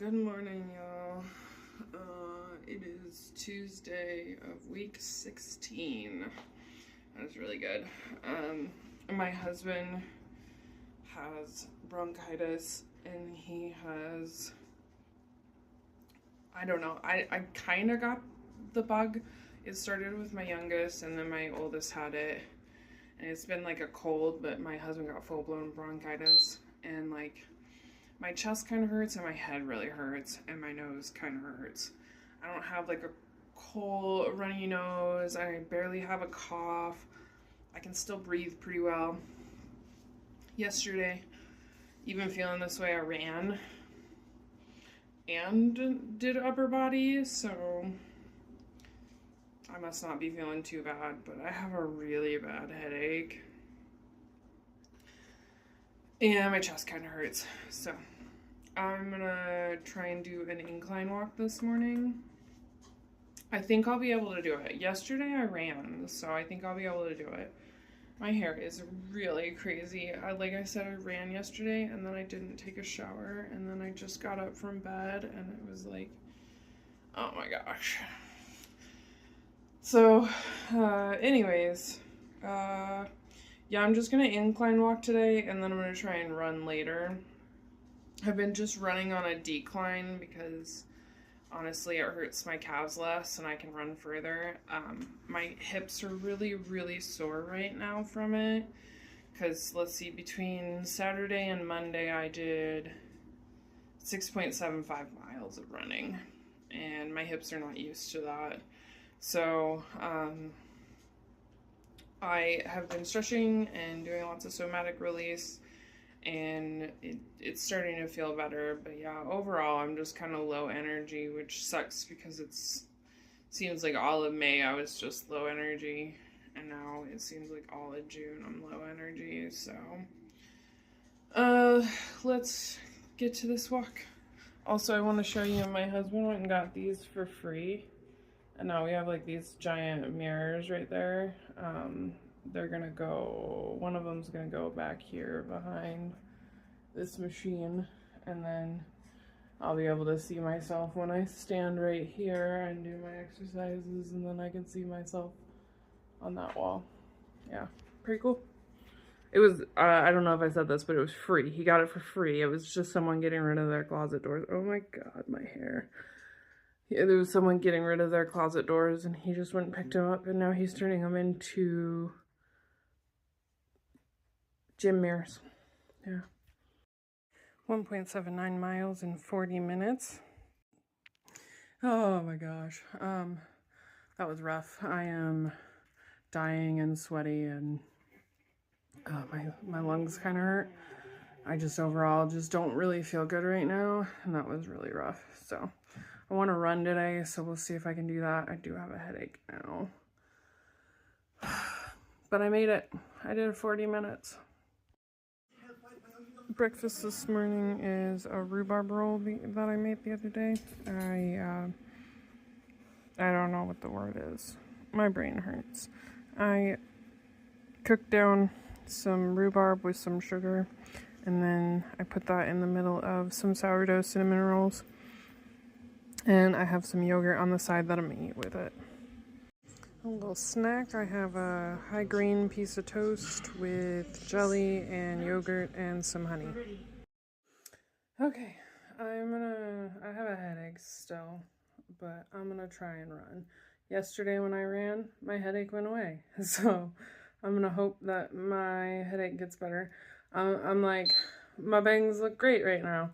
Good morning, y'all. It is Tuesday of week 16. That was really good. My husband has bronchitis and he has, I don't know, I kind of got the bug. It started with my youngest and then my oldest had it. And it's been like a cold, but my husband got full-blown bronchitis. And like, my chest kind of hurts and my head really hurts and my nose kind of hurts. I don't have like a cold, runny nose. I barely have a cough. I can still breathe pretty well. Yesterday, even feeling this way, I ran and did upper body, so I must not be feeling too bad, but I have a really bad headache. And my chest kind of hurts, so I'm gonna try and do an incline walk this morning. I think I'll be able to do it. Yesterday I ran, so I think I'll be able to do it. My hair is really crazy. Like I said, I ran yesterday and then I didn't take a shower and then I just got up from bed and it was like, oh my gosh. So, anyways, yeah, I'm just gonna incline walk today and then I'm gonna try and run later. I've been just running on a decline because honestly it hurts my calves less and I can run further. My hips are really, really sore right now from it because let's see, between Saturday and Monday I did 6.75 miles of running and my hips are not used to that. So, I have been stretching and doing lots of somatic release and it's starting to feel better, but yeah, overall I'm just kind of low energy, which sucks because seems like all of May I was just low energy and now it seems like all of June I'm low energy. So let's get to this walk. Also, I want to show you, my husband went and got these for free. And now we have like these giant mirrors right there. They're gonna go, one of them's gonna go back here behind this machine. And then I'll be able to see myself when I stand right here and do my exercises. And then I can see myself on that wall. Yeah, pretty cool. It was, I don't know if I said this, but it was free. He got it for free. It was just someone getting rid of their closet doors. Oh my God, my hair. Yeah, there was someone getting rid of their closet doors and he just went and picked them up and now he's turning them into gym mirrors. Yeah. 1.79 miles in 40 minutes. Oh my gosh. That was rough. I am dying and sweaty and my lungs kind of hurt. I just overall just don't really feel good right now and that was really rough. So I want to run today, so we'll see if I can do that. I do have a headache now. But I made it. I did 40 minutes. Breakfast this morning is a rhubarb roll that I made the other day. I don't know what the word is. My brain hurts. I cooked down some rhubarb with some sugar, and then I put that in the middle of some sourdough cinnamon rolls. And I have some yogurt on the side that I'm gonna eat with it. A little snack, I have a high green piece of toast with jelly and yogurt and some honey. Okay, I have a headache still, but I'm gonna try and run. Yesterday when I ran, my headache went away. So I'm gonna hope that my headache gets better. I'm like, my bangs look great right now.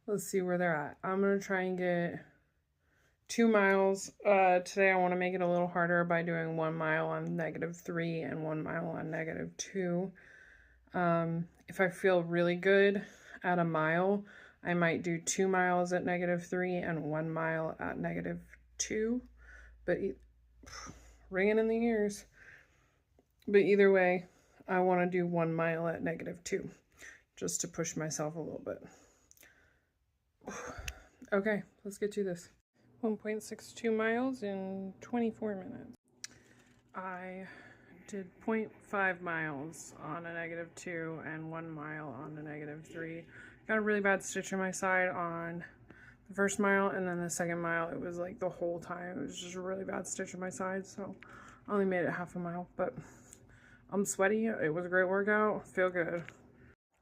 Let's see where they're at. I'm going to try and get 2 miles. Today I want to make it a little harder by doing 1 mile on -3 and 1 mile on -2. If I feel really good at a mile, I might do 2 miles at -3 and 1 mile at -2. But ringing in the ears. But either way, I want to do 1 mile at -2 just to push myself a little bit. Okay, let's get to this. 1.62 miles in 24 minutes. I did 0.5 miles on a -2 and 1 mile on a -3 got a really bad stitch in my side on the first mile, and then the second mile, it was like the whole time. It was just a really bad stitch in my side, so I only made it half a mile, but I'm sweaty. It was a great workout. Feel good.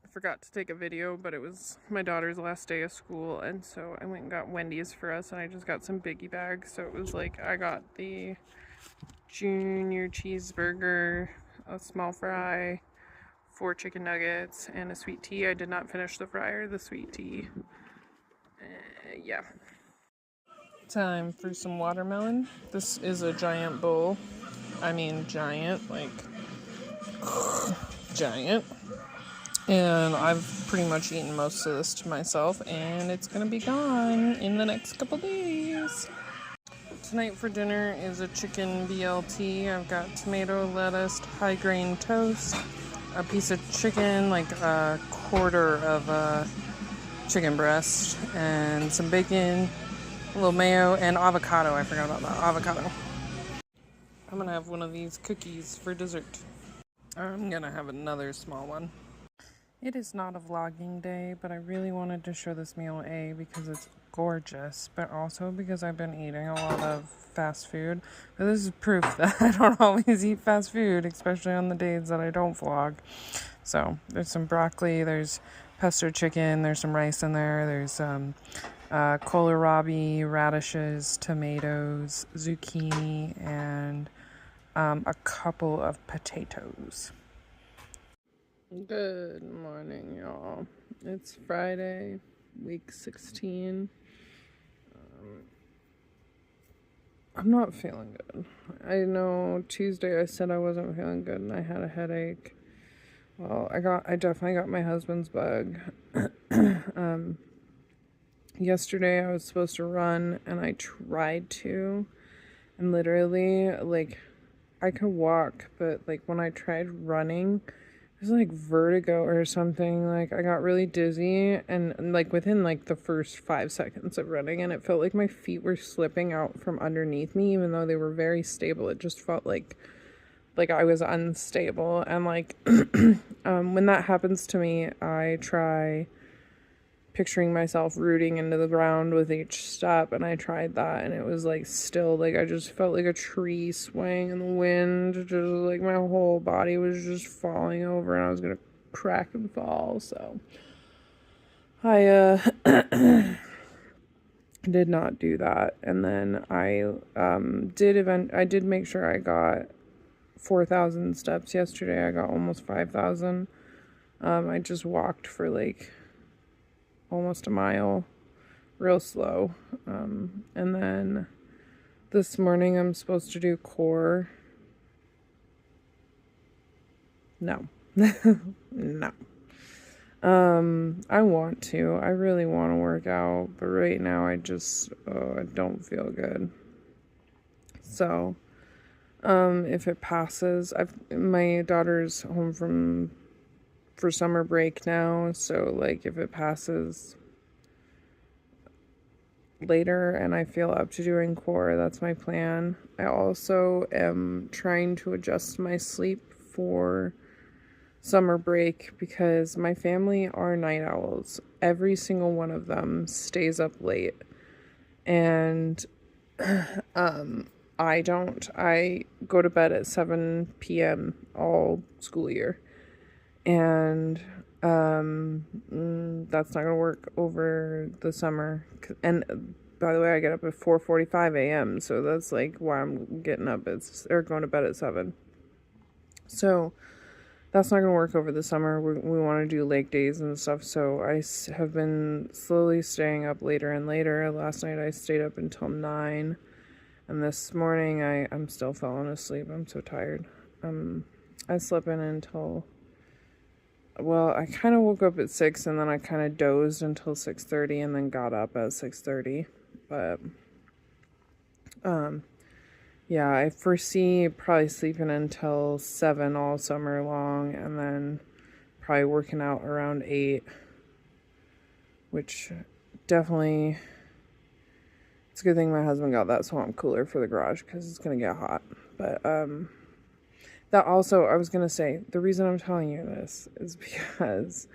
I forgot to take a video, but it was my daughter's last day of school, and so I went and got Wendy's for us, and I just got some biggie bags. So it was like I got the junior cheeseburger, a small fry, 4 chicken nuggets, and a sweet tea. I did not finish the fry or the sweet tea. Yeah. Time for some watermelon. This is a giant bowl. I mean giant, like giant. And I've pretty much eaten most of this to myself, and it's gonna be gone in the next couple days. Tonight for dinner is a chicken BLT. I've got tomato, lettuce, high grain toast, a piece of chicken, like a quarter of a chicken breast, and some bacon, a little mayo, and avocado. I forgot about that. Avocado. I'm gonna have one of these cookies for dessert. I'm gonna have another small one. It is not a vlogging day, but I really wanted to show this meal, because it's gorgeous, but also because I've been eating a lot of fast food. But this is proof that I don't always eat fast food, especially on the days that I don't vlog. So there's some broccoli, there's pesto chicken, there's some rice in there, there's kohlrabi, radishes, tomatoes, zucchini, and a couple of potatoes. Good morning, y'all. It's Friday, week 16. I'm not feeling good. I know Tuesday I said I wasn't feeling good and I had a headache. Well, I definitely got my husband's bug. Yesterday I was supposed to run and I tried to, and literally, like, I could walk, but like when I tried running, it was like vertigo or something. Like I got really dizzy, and like within like the first 5 seconds of running, and it felt like my feet were slipping out from underneath me, even though they were very stable. It just felt like I was unstable. And like when that happens to me, I try picturing myself rooting into the ground with each step, and I tried that, and it was like still like I just felt like a tree swaying in the wind, just like my whole body was just falling over and I was gonna crack and fall. So I did not do that, and then I did make sure I got 4,000 steps yesterday. I got almost 5,000. I just walked for like almost a mile, real slow. And then this morning I'm supposed to do core. No. No. I want to. I really want to work out, but right now I don't feel good. So, if it passes, my daughter's home for summer break now, so like if it passes later and I feel up to doing core, that's my plan. I also am trying to adjust my sleep for summer break because my family are night owls. Every single one of them stays up late, and I don't. I go to bed at 7 p.m. all school year. And that's not gonna work over the summer. And by the way, I get up at 4:45 a.m. so that's like why I'm getting up or going to bed at 7. So that's not gonna work over the summer. We want to do lake days and stuff, so I have been slowly staying up later and later. Last night I stayed up until 9, and this morning I'm still falling asleep. I'm so tired. I slept in until, well, I kind of woke up at 6, and then I kind of dozed until 6:30 and then got up at 6:30. But yeah, I foresee probably sleeping until 7 all summer long, and then probably working out around 8, which definitely, it's a good thing my husband got that swamp cooler for the garage because it's going to get hot. But that also, I was going to say, the reason I'm telling you this is because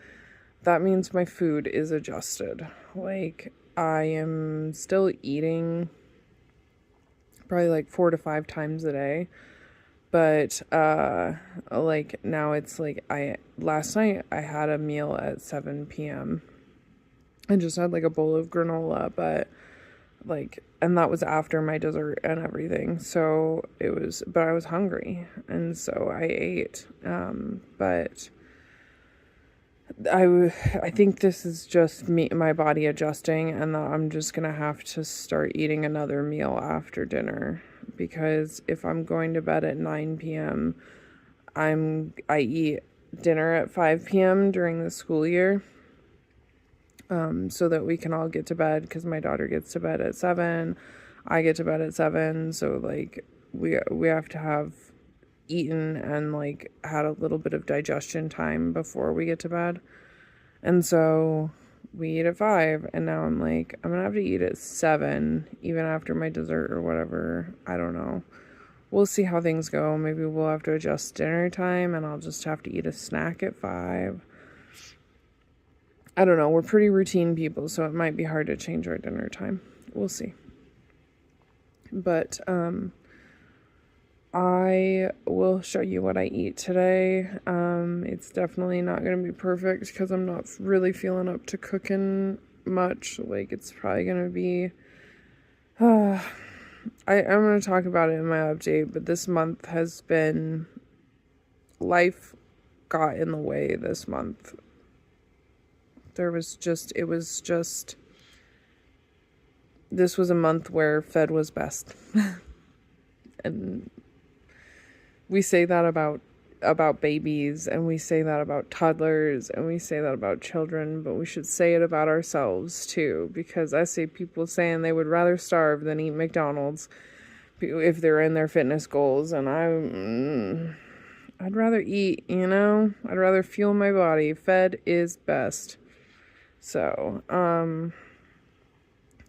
that means my food is adjusted. Like, I am still eating probably like 4 to 5 times a day. But like now it's like last night I had a meal at 7 p.m. I just had like a bowl of granola, but like, and that was after my dessert and everything. So it was, but I was hungry, and so I ate. But I think this is just my body adjusting, and that I'm just gonna have to start eating another meal after dinner, because if I'm going to bed at 9 p.m., I eat dinner at 5 p.m. during the school year, so that we can all get to bed, because my daughter gets to bed at 7, I get to bed at 7, so like we have to have eaten and like had a little bit of digestion time before we get to bed. And so we eat at 5, and now I'm like, I'm gonna have to eat at 7 even after my dessert or whatever. I don't know. We'll see how things go. Maybe we'll have to adjust dinner time and I'll just have to eat a snack at 5. I don't know. We're pretty routine people, so it might be hard to change our dinner time. We'll see. But I will show you what I eat today. It's definitely not going to be perfect because I'm not really feeling up to cooking much. Like, it's probably going to be... I'm going to talk about it in my update, but this month has been... Life got in the way this month. This was a month where fed was best. And we say that about babies, and we say that about toddlers, and we say that about children, but we should say it about ourselves too, because I see people saying they would rather starve than eat McDonald's if they're in their fitness goals, and I'd rather eat, I'd rather fuel my body. Fed is best. So, I'm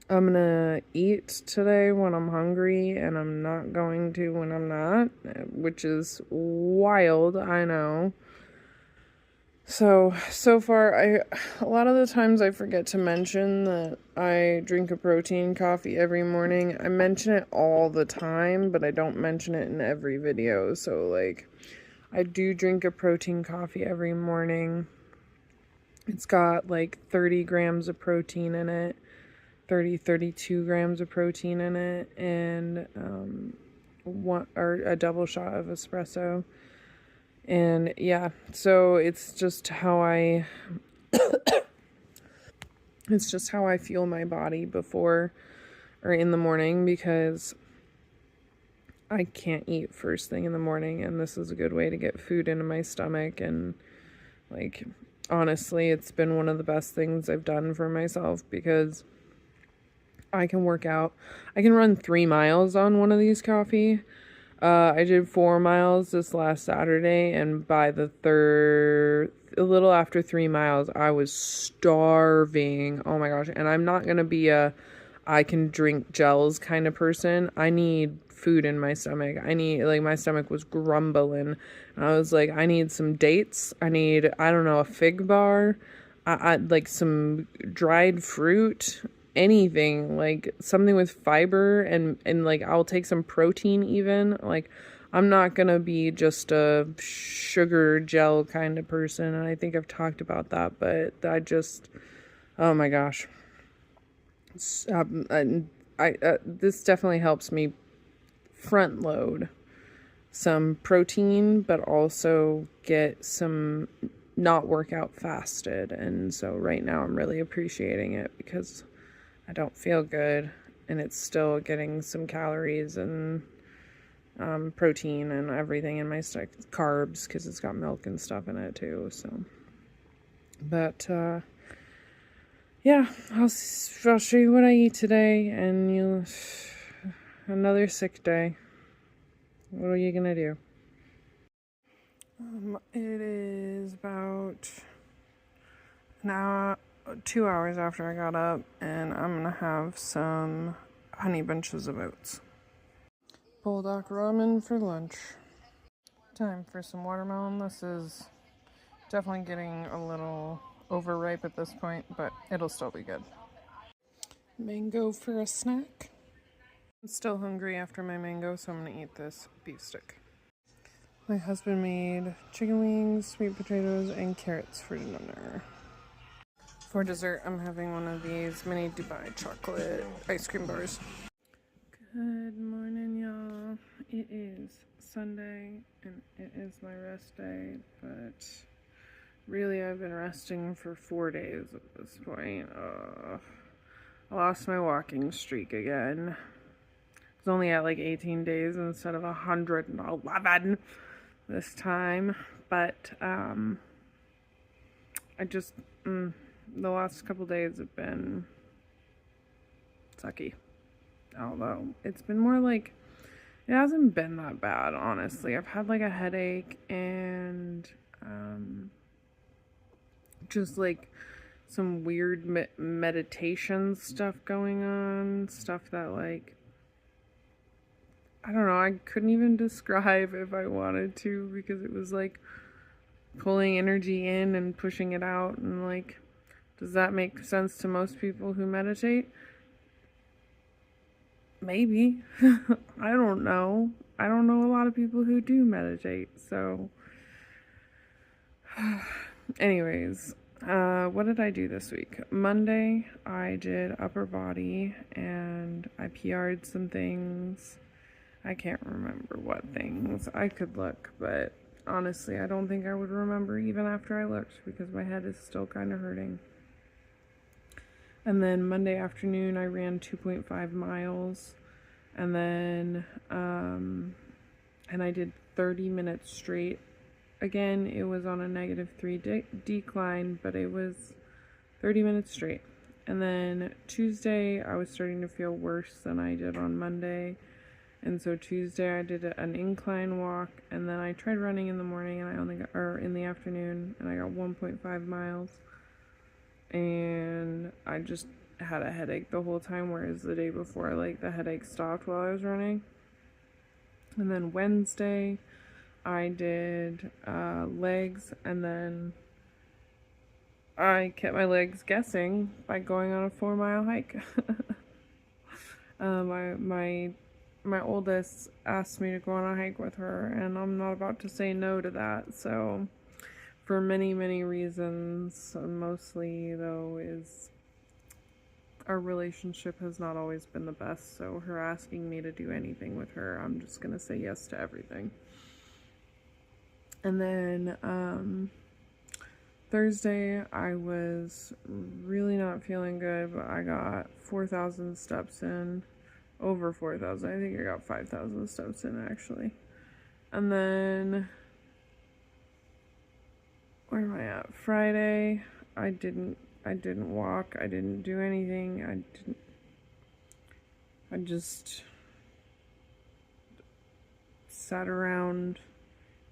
gonna eat today when I'm hungry, and I'm not going to when I'm not, which is wild, I know. So far, a lot of the times I forget to mention that I drink a protein coffee every morning. I mention it all the time, but I don't mention it in every video. So, like, I do drink a protein coffee every morning. It's got like 30 grams of protein in it. 32 grams of protein in it, and a double shot of espresso. And yeah, so it's just how I fuel my body before or in the morning, because I can't eat first thing in the morning, and this is a good way to get food into my stomach. And like, honestly, it's been one of the best things I've done for myself, because I can work out. I can run 3 miles on one of these coffee. I did 4 miles this last Saturday, and by a little after 3 miles, I was starving. Oh my gosh. And I'm not going to be I can drink gels kind of person. I need food in my stomach. My stomach was grumbling. And I was like, I need some dates. I need, I don't know, a fig bar. I like some dried fruit. Anything, like something with fiber, and like I'll take some protein even. Like, I'm not gonna be just a sugar gel kind of person, and I think I've talked about that, but oh my gosh. This definitely helps me front load some protein, but also get some not workout fasted. And so right now I'm really appreciating it, because I don't feel good, and it's still getting some calories and protein and everything in my stomach, carbs, because it's got milk and stuff in it too. So, but yeah, I'll show you what I eat today, and another sick day. What are you gonna do? It is about now 2 hours after I got up, and I'm gonna have some honey bunches of oats. Bulldog ramen for lunch. Time for some watermelon. This is definitely getting a little overripe at this point, but it'll still be good. Mango for a snack. I'm still hungry after my mango, so I'm gonna eat this beef stick. My husband made chicken wings, sweet potatoes, and carrots for dinner. For dessert, I'm having one of these mini Dubai chocolate ice cream bars. Good morning, y'all. It is Sunday, and it is my rest day, but really I've been resting for 4 days at this point. I lost my walking streak again. It's only at like 18 days instead of 111 this time, but I just the last couple days have been sucky. Although it's been more like, it hasn't been that bad, honestly. I've had like a headache and just like some weird meditation stuff going on, stuff that like, I don't know, I couldn't even describe if I wanted to, because it was like pulling energy in and pushing it out, and like, does that make sense to most people who meditate? Maybe. I don't know. I don't know a lot of people who do meditate, so anyways, what did I do this week? Monday, I did upper body, and I PR'd some things. I can't remember what things. I could look, but honestly, I don't think I would remember even after I looked, because my head is still kind of hurting. And then Monday afternoon, I ran 2.5 miles, and then, and I did 30 minutes straight. Again, it was on a -3 decline, but it was 30 minutes straight. And then Tuesday, I was starting to feel worse than I did on Monday. And so Tuesday I did an incline walk, and then I tried running in the morning, and I only got, or in the afternoon, and I got 1.5 miles. And I just had a headache the whole time, whereas the day before, like, the headache stopped while I was running. And then Wednesday I did legs, and then I kept my legs guessing by going on a 4-mile hike. My oldest asked me to go on a hike with her, and I'm not about to say no to that. So for many, many reasons, mostly though is our relationship has not always been the best, so her asking me to do anything with her, I'm just gonna say yes to everything. And then Thursday, I was really not feeling good, but I got 4,000 steps in. Over 4,000. I think I got 5,000 steps in, actually. And then, where am I at? Friday, I didn't walk. I didn't do anything. I just sat around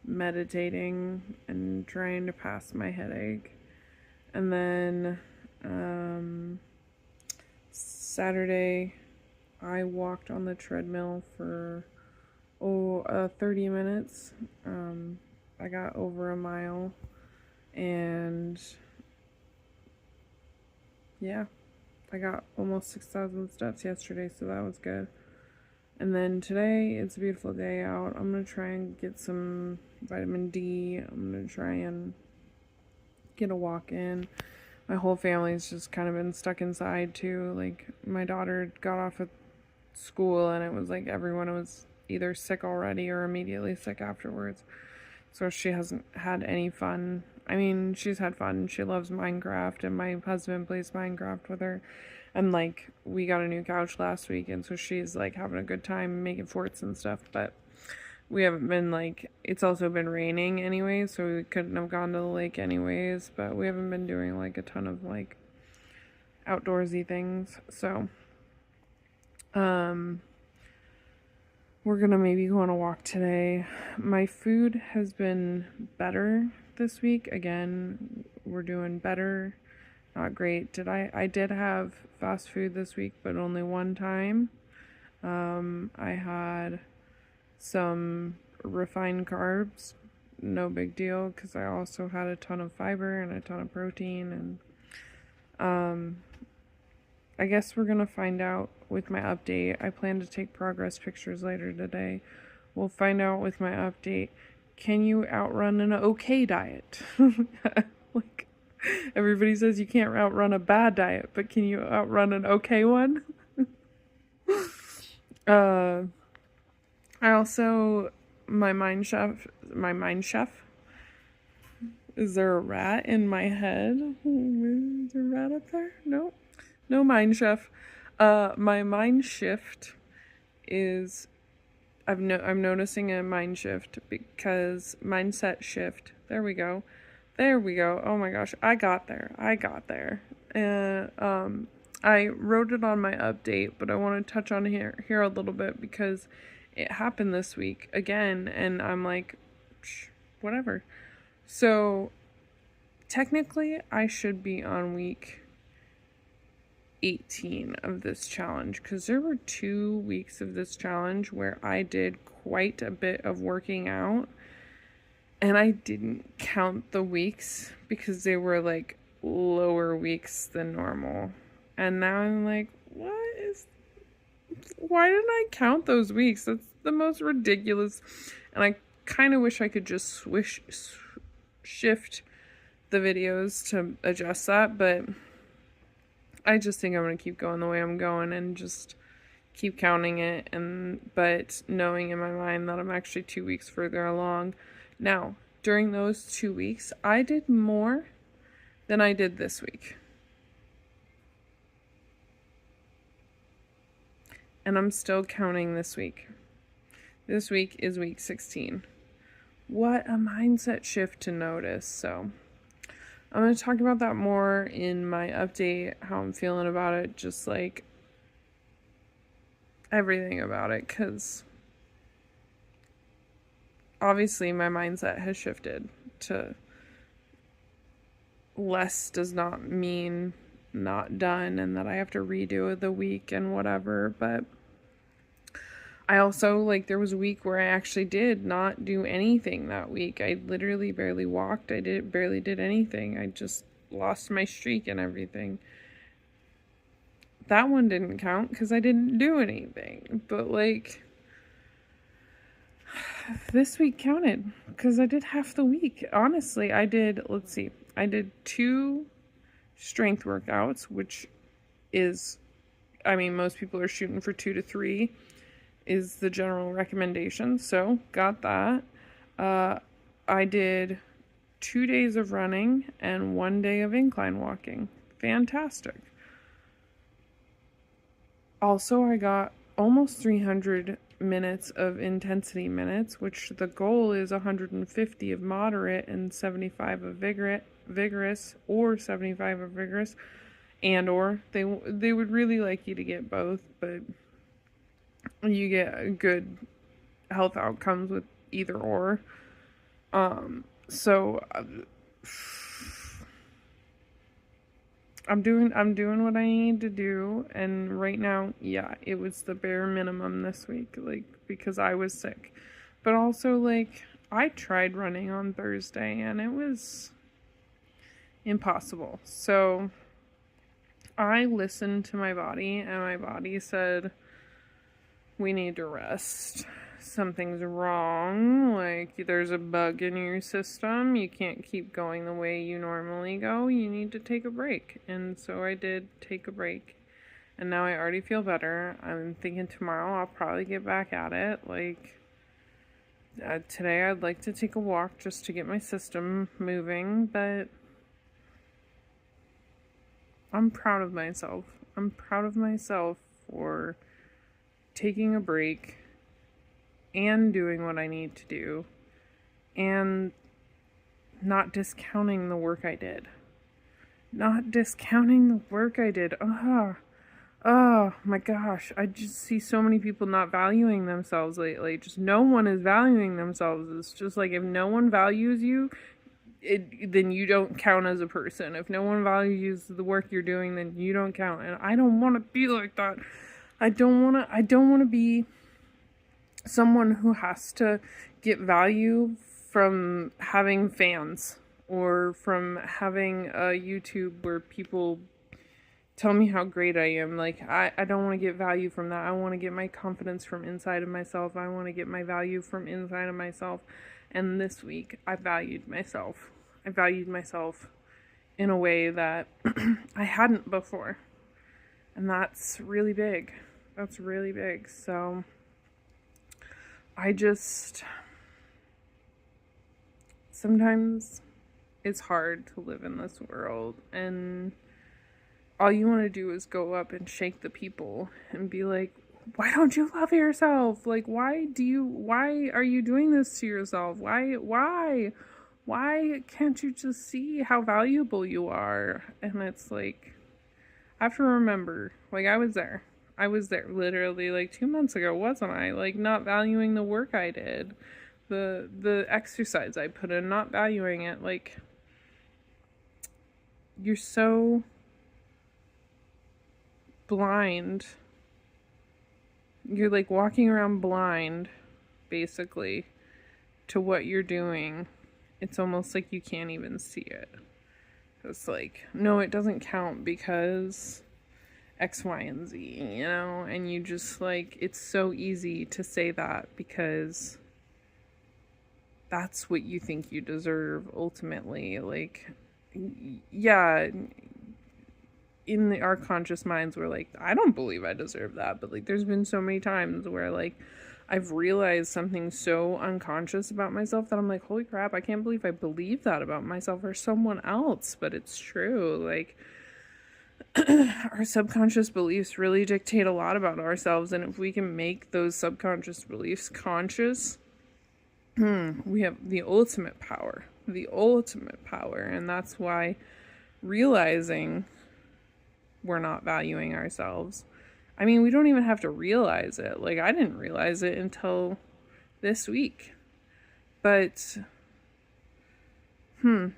meditating and trying to pass my headache. And then Saturday, I walked on the treadmill for 30 minutes. I got over a mile, and yeah, I got almost 6,000 steps yesterday, so that was good. And then today, it's a beautiful day out. I'm gonna try and get some vitamin D. I'm gonna try and get a walk in. My whole family's just kind of been stuck inside too. Like, my daughter got off at school, and it was like everyone was either sick already or immediately sick afterwards, so she hasn't had any fun. I mean, she's had fun. She loves Minecraft, and my husband plays Minecraft with her, and like, we got a new couch last week, and so she's like having a good time making forts and stuff. But we haven't been, like, it's also been raining anyway, so we couldn't have gone to the lake anyways, but we haven't been doing like a ton of like outdoorsy things. So we're gonna maybe go on a walk today. My food has been better this week. Again, we're doing better. Not great. I did have fast food this week, but only one time. I had some refined carbs, no big deal because I also had a ton of fiber and a ton of protein. And I guess we're gonna find out with my update. I plan to take progress pictures later today. We'll find out with my update. Can you outrun an okay diet? Like, everybody says you can't outrun a bad diet, but can you outrun an okay one? I also, my mind chef, is there a rat in my head? Is there a rat up there? No, no mind chef. My mind shift is, I'm noticing a mind shift because mindset shift. There we go. Oh my gosh, I got there. And I wrote it on my update, but I want to touch on here a little bit because it happened this week again, and I'm like, whatever. So technically, I should be on week 18 of this challenge because there were 2 weeks of this challenge where I did quite a bit of working out, and I didn't count the weeks because they were like lower weeks than normal. And now I'm like, why didn't I count those weeks? That's the most ridiculous. And I kind of wish I could just shift the videos to adjust that, but I just think I'm going to keep going the way I'm going and just keep counting it, but knowing in my mind that I'm actually 2 weeks further along. Now, during those 2 weeks, I did more than I did this week. And I'm still counting this week. This week is week 16. What a mindset shift to notice. So I'm going to talk about that more in my update, how I'm feeling about it, just like everything about it, because obviously my mindset has shifted to less does not mean not done and that I have to redo the week and whatever. But I also, like, there was a week where I actually did not do anything that week. I literally barely walked. I barely did anything. I just lost my streak and everything. That one didn't count because I didn't do anything. But, like, this week counted because I did half the week. Honestly, I did 2 strength workouts, which is, I mean, most people are shooting for 2 to 3 is the general recommendation. So got that. I did 2 days of running and 1 day of incline walking. Fantastic. Also, I got almost 300 minutes of intensity minutes, which the goal is 150 of moderate and 75 of vigorous, or 75 of vigorous, and or they would really like you to get both, but you get good health outcomes with either or. So I'm doing what I need to do, and right now, yeah, it was the bare minimum this week, like, because I was sick. But also, like, I tried running on Thursday and it was impossible. So I listened to my body, and my body said, we need to rest. Something's wrong. Like, there's a bug in your system. You can't keep going the way you normally go. You need to take a break. And so I did take a break. And now I already feel better. I'm thinking tomorrow I'll probably get back at it. Like, today I'd like to take a walk just to get my system moving. But I'm proud of myself. I'm proud of myself for taking a break and doing what I need to do and not discounting the work I did. Oh my gosh. I just see so many people not valuing themselves lately. Just no one is valuing themselves. It's just like, if no one values you, then you don't count as a person. If no one values the work you're doing, then you don't count. And I don't want to be like that. I don't want to be someone who has to get value from having fans or from having a YouTube where people tell me how great I am. Like, I don't want to get value from that. I want to get my confidence from inside of myself. I want to get my value from inside of myself. And this week, I valued myself. I valued myself in a way that I hadn't before. And that's really big. That's really big. So sometimes it's hard to live in this world, and all you want to do is go up and shake the people and be like, why don't you love yourself? Like, why are you doing this to yourself? Why can't you just see how valuable you are? And it's like, I have to remember, like, I was there literally like 2 months ago, wasn't I? Like, not valuing the work I did, the exercise I put in, not valuing it. Like, you're so blind. You're like walking around blind, basically, to what you're doing. It's almost like you can't even see it. It's like, no, it doesn't count because X, Y, and Z, you know? And you just, like, it's so easy to say that because that's what you think you deserve ultimately. Like, yeah, in our conscious minds, we're like, I don't believe I deserve that. But, like, there's been so many times where, like, I've realized something so unconscious about myself that I'm like, holy crap, I can't believe I believe that about myself or someone else. But it's true. Like, our subconscious beliefs really dictate a lot about ourselves. And if we can make those subconscious beliefs conscious, we have the ultimate power. And that's why realizing we're not valuing ourselves, I mean, we don't even have to realize it. Like, I didn't realize it until this week. But, I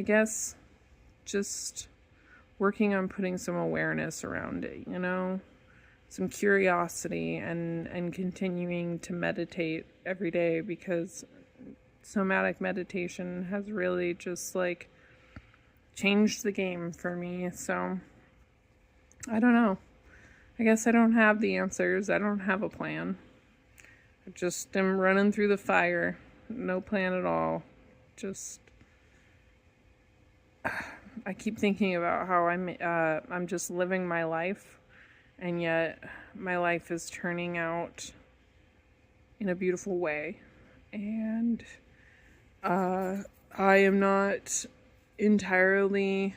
guess just working on putting some awareness around it, you know? Some curiosity and continuing to meditate every day, because somatic meditation has really just, like, changed the game for me. So I don't know. I guess I don't have the answers. I don't have a plan. I just am running through the fire. No plan at all. Just, I keep thinking about how I'm just living my life, and yet my life is turning out in a beautiful way. And I am not entirely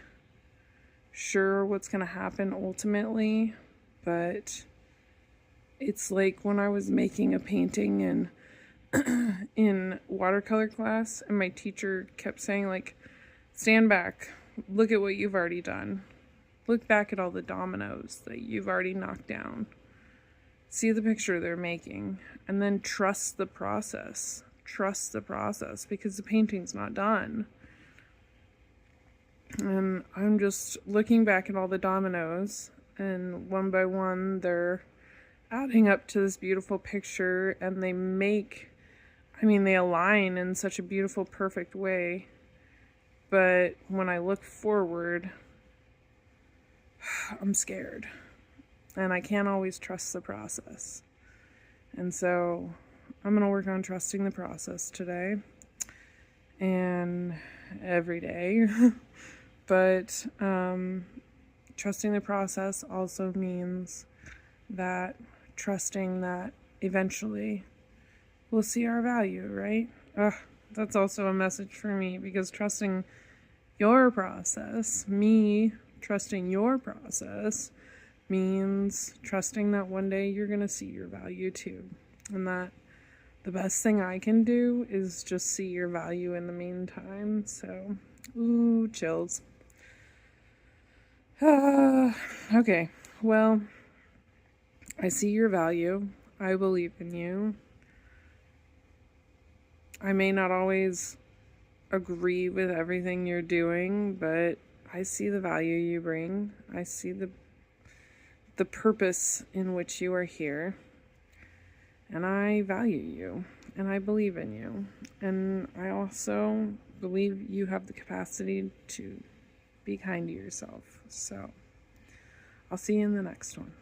sure what's going to happen ultimately, but it's like when I was making a painting in watercolor class, and my teacher kept saying, like, stand back, look at what you've already done, look back at all the dominoes that you've already knocked down, see the picture they're making, and then trust the process, because the painting's not done. And I'm just looking back at all the dominoes, and one by one they're adding up to this beautiful picture, and they align in such a beautiful, perfect way. But when I look forward, I'm scared, and I can't always trust the process. And so I'm going to work on trusting the process today and every day. But trusting the process also means that trusting that eventually we'll see our value, right? That's also a message for me, because trusting your process, me trusting your process, means trusting that one day you're going to see your value too. And that the best thing I can do is just see your value in the meantime. So, ooh, chills. Okay, well, I see your value. I believe in you. I may not always agree with everything you're doing, but I see the value you bring. I see the purpose in which you are here. And I value you. and I believe in you. And I also believe you have the capacity to be kind to yourself. So I'll see you in the next one.